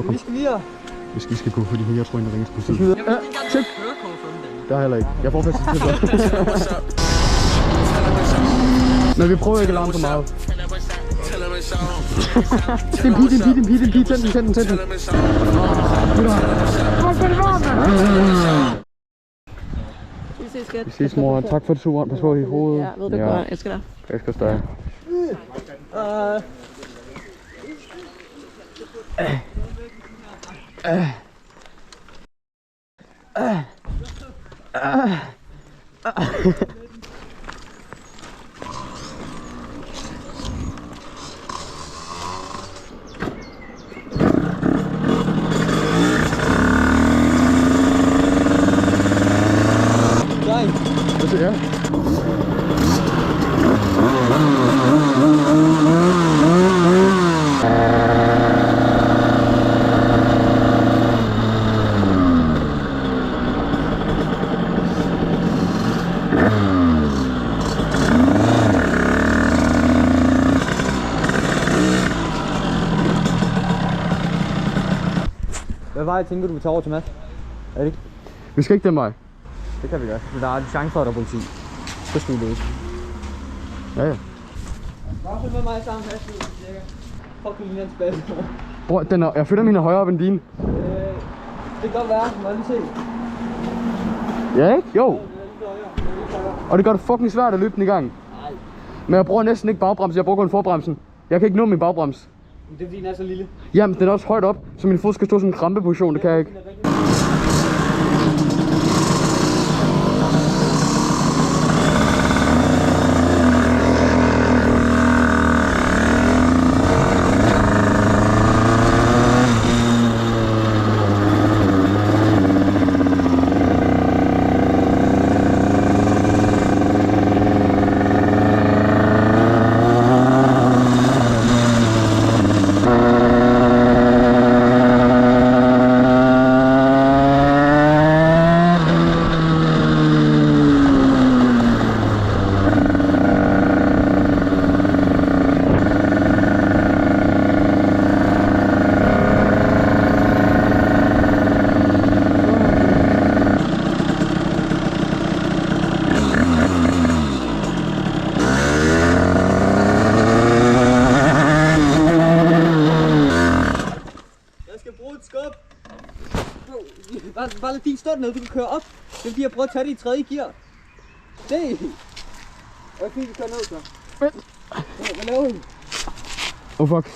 Vi skal videre. Hvis I skal gå, fordi jeg tror, at ringer til politiet. Jamen, det er ikke engang kørekort for dem. Det er heller ikke. Jeg får faktisk til det. Men vi prøver ikke at larme for meget. Det er en pige. Tænd den. Vi ses, skat. Vi ses, mor. Tak for turen. Pas på i hovedet. Ja, ved du godt. Jeg elsker dig. Jeg elsker dig. Hvad siger jeg? Hvad vej tænker du, vi tager over til Mads? Er det ikke? Vi skal ikke den vej. Det kan vi gøre. Men der er en chance for, at der er politi. Så skal vi løse. Ja. Bare følg med mig sammen, Mads. Fuck, du ligner tilbage. Bror, jeg føler, mine er højere op end dine. Det kan godt være. Må jeg lige se. Ja, ikke? Jo. Og det gør det fucking svært at løbe den i gang. Nej. Men jeg bruger næsten ikke bagbremsen, jeg bruger kun forbremsen. Jeg kan ikke nå min bagbremse. Men det er fordi, den er så lille. Jamen, den er også højt op, så min fod skal stå sådan en krampeposition, det kan jeg ikke. Bare lad din stå dernede, du kan køre op. Det er fordi, jeg prøver at tage det i tredje gear. Det er fint, vi kører ned så. Vent. Hvad laver I? Oh fuck.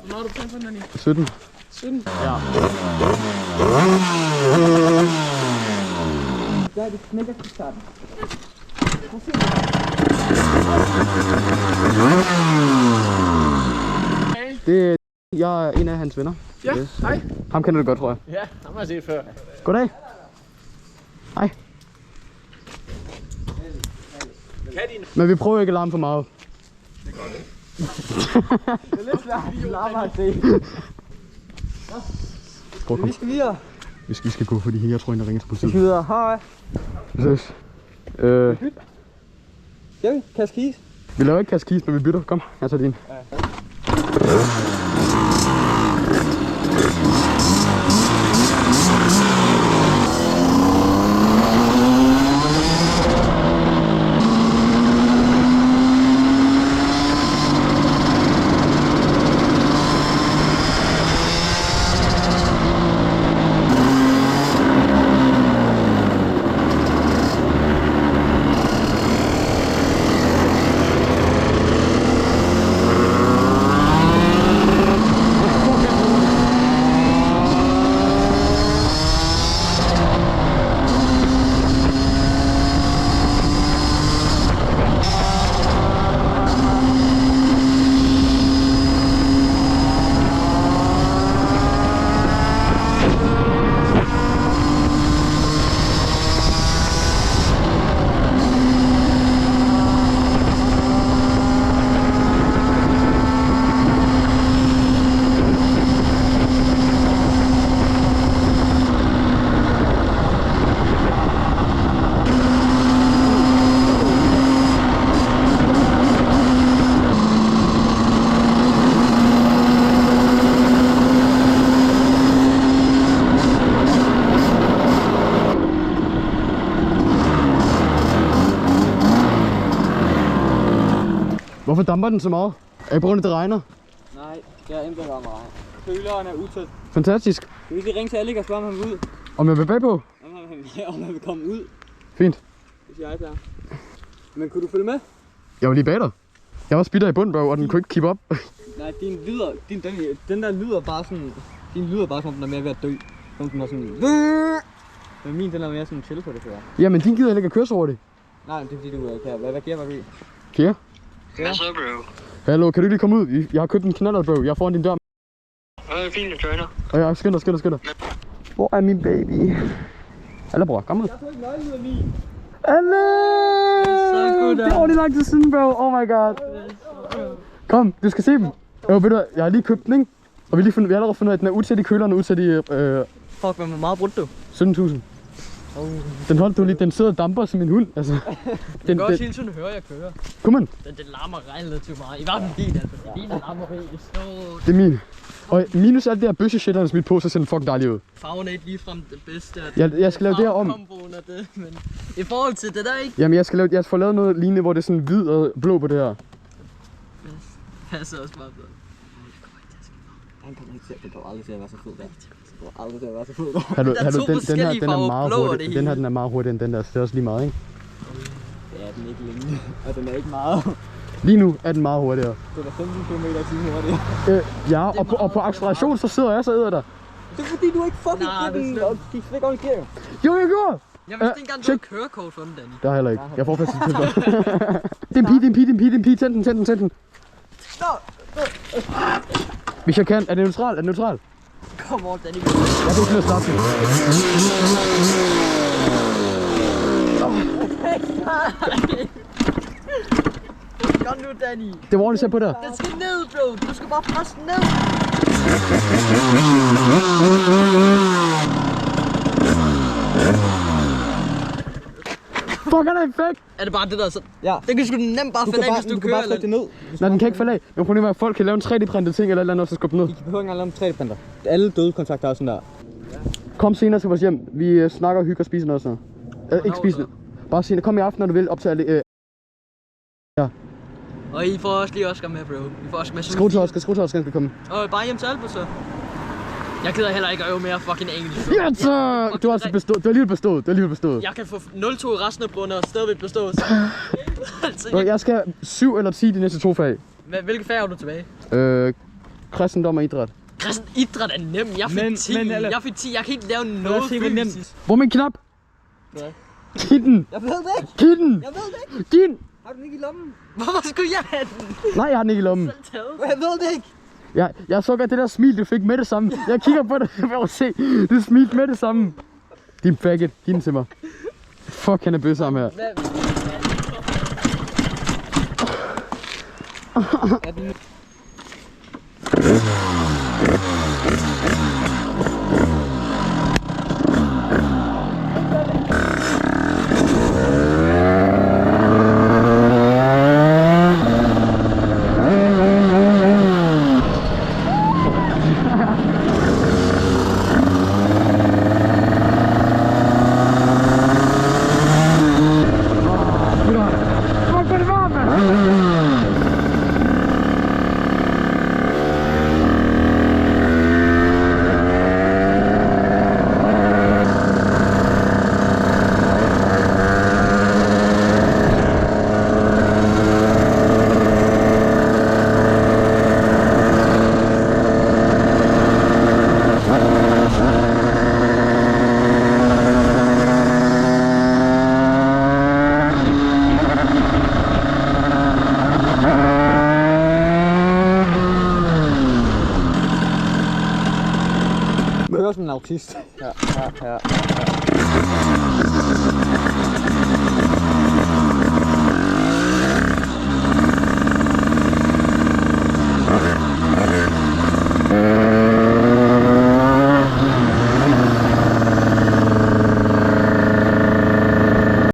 Hvornår er du tænkt på den, Nanny? 17. 17? Ja. Ja, det knækker til starten. Jeg er en af hans venner. Ja, Yes. hej. Ham kender du godt, tror jeg. Ja, ham har jeg set før. Goddag. Hej. Men vi prøver ikke at larme for meget. Det er lidt svært, at larmer at se. Vi skal videre. Hvis I skal gå, fordi jeg tror, at ringer til Vi politiet. skal videre. Hej. Vi ses. Skal vi? Kasse kis? Vi laver ikke kasse kis, men vi bytter. Kom, jeg tager din. Hvorfor damper den så meget? Er det på grund af, det regner? Nej, det er intet der meget. Køleren er utæt. Fantastisk. Skal vi lige ringe til Alec og spørge, om han vil ud? Om jeg vil bagpå? Om han vil komme ud. Fint. Det siger jeg klar. Men kunne du følge med? Jeg var lige bag dig. Jeg var spitter i bunden, bro, og den kunne ikke keep up. Nej, den der lyder bare sådan... Din lyder bare som om den er mere ved at dø. Som den er sådan... Men min den er mere sådan chill på det før. Jamen, din gider ikke at køre så hurtigt. Nej, det er fordi du ikke her. Hvad gear var vi? Kære? Hvad så, bro? Hallo, kan du ikke lige komme ud? Jeg har købt en knallert, bro. Jeg er foran din dør. Fint, jeg joiner. Og jeg skynd dig. Hvor er min baby? Alle bror, kom ud. Jeg tog ikke nøglen ud af min. Alle! Så god Det var lige lang tid siden, bro. Oh my god. Kom, du skal se dem. Ved du hvad, jeg har lige købt den, ikke? Og vi har allerede fundet ud af, at den er utæt i køleren og utæt i Fuck, hvor meget brugte du? 17.000. Den holdt du lige, den sidder og damper som en hund, altså. Den kan også hele tiden høre, jeg kører. Kom on. Den larmer relativt meget. I hvert fald din, altså. Din larmer helt. Det er min. Og minus alt det her bøsse-shit, han har smidt på, så ser den fucking dejlig ud. Farven er ikke ligefrem det bedste. Jeg skal lave det her om. Det, men i forhold til det der, ikke? Jamen, jeg får lavet noget lignende, hvor det er sådan hvid og blå på det her. Passer også meget bedre. Han kommer ikke til, det kommer aldrig til at være så fed der. Det kommer aldrig til at være så fed der. Den er meget hurtig. Den her den er meget hurtigere end den der, så det er også lige meget, ikke? Det er den ikke længe, og den er ikke meget. Lige nu er den meget hurtigere. Den er 15 km/t hurtigere. Ja, og på acceleration, så sidder jeg så æder der. Det er fordi du ikke fucking giver den, og gik slet ikke ordentligt gear. Jo, jeg gjorde! Jeg vidste ikke engang, du havde kørekort for den, Danny. Det har jeg heller ikke. Jeg får faktisk til dig. Det er en pige. Tænd den. Stop! Hvis jeg kan. Er det neutral? Kom over, Danny. Jeg kan ikke lide at starte den. Kom nu, Danny. Det var ordentligt sæt på der. Den skal ned, bro. Du skal bare presse den ned. Fuck, er det effekt? Er det bare det der så? Ja. Det kan sgu nemt bare falde af, hvis du kører. Du kan bare det ned. Nej, den kan ikke falde af. Men problemet er, at folk kan lave en 3D-printet ting eller et eller andet, og så skubbe den ned. I behøver ikke engang lave en 3D-printer. Alle døde kontakter er sådan der. Kom senere til vores hjem. Vi snakker og hygger og spiser noget sådan noget. Ikke spise det. Bare senere. Kom i aften, når du vil, op til alle. Ja. Og I får også lige Oscar med, bro. I får Oscar med. Skriv til Oscar, skal komme. Og bare hjem til Albert, så. Jeg gider heller ikke at øve mere fucking engelsk. Ja, så! Du har altså bestået. Du har alligevel bestået. Jeg kan få 0-2 resten af brugerne og stadigvæk bestå. Jeg skal 7 eller 10 de næste 2 fag. Hvilke fag har du tilbage? Kristendom og idræt. Idræt er nem. Jeg fik 10. Jeg fik 10. Jeg kan ikke lave noget fysisk. Hvor er min knap? Hvad? Giv den! Jeg ved det ikke. Giv den! Jeg ved det ikke. Giv den! Har du den ikke i lommen? Hvorfor skulle jeg have den? Nej, jeg har den ikke i lommen. Jeg ved det ikke. Jeg så godt det der smil, du fik med det samme. Jeg kigger på det, for at se. Du smilte med det samme. Din faggot, giv den til mig. Fuck, han er bøsse ham her. Kører som en autist. Ja.